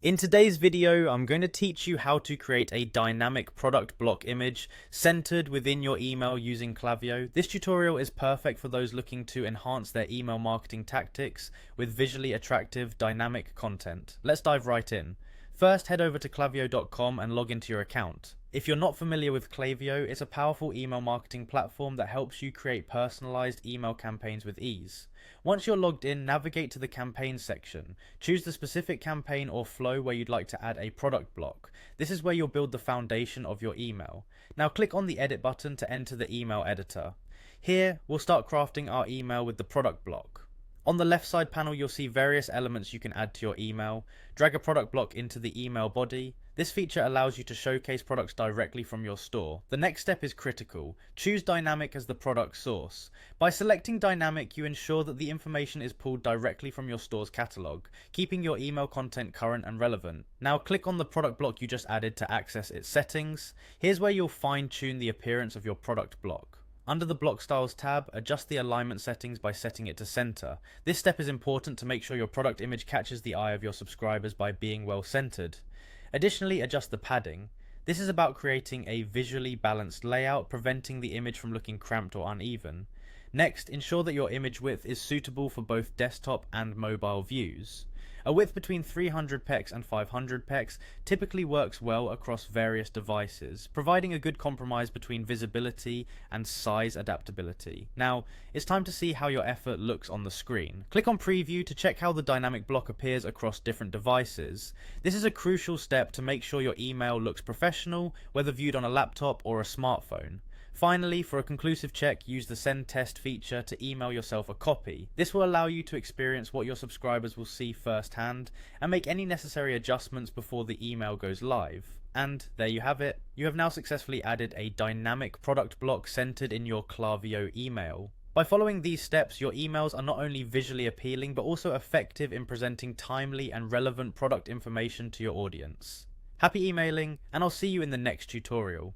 In today's video, I'm going to teach you how to create a dynamic product block image centered within your email using Klaviyo. This tutorial is perfect for those looking to enhance their email marketing tactics with visually attractive dynamic content. Let's dive right in. First, head over to klaviyo.com and log into your account. If you're not familiar with Klaviyo, it's a powerful email marketing platform that helps you create personalized email campaigns with ease. Once you're logged in, navigate to the campaign section. Choose the specific campaign or flow where you'd like to add a product block. This is where you'll build the foundation of your email. Now click on the edit button to enter the email editor. Here, we'll start crafting our email with the product block. On the left side panel, you'll see various elements you can add to your email. Drag a product block into the email body. This feature allows you to showcase products directly from your store. The next step is critical. Choose Dynamic as the product source. By selecting Dynamic, you ensure that the information is pulled directly from your store's catalog, keeping your email content current and relevant. Now click on the product block you just added to access its settings. Here's where you'll fine-tune the appearance of your product block. Under the Block Styles tab, adjust the alignment settings by setting it to center. This step is important to make sure your product image catches the eye of your subscribers by being well centered. Additionally, adjust the padding. This is about creating a visually balanced layout, preventing the image from looking cramped or uneven. Next, ensure that your image width is suitable for both desktop and mobile views. A width between 300 px and 500 px typically works well across various devices, providing a good compromise between visibility and size adaptability. Now, it's time to see how your effort looks on the screen. Click on Preview to check how the dynamic block appears across different devices. This is a crucial step to make sure your email looks professional, whether viewed on a laptop or a smartphone. Finally, for a conclusive check, use the Send Test feature to email yourself a copy. This will allow you to experience what your subscribers will see firsthand and make any necessary adjustments before the email goes live. And there you have it. You have now successfully added a dynamic product block centered in your Klaviyo email. By following these steps, your emails are not only visually appealing but also effective in presenting timely and relevant product information to your audience. Happy emailing, and I'll see you in the next tutorial.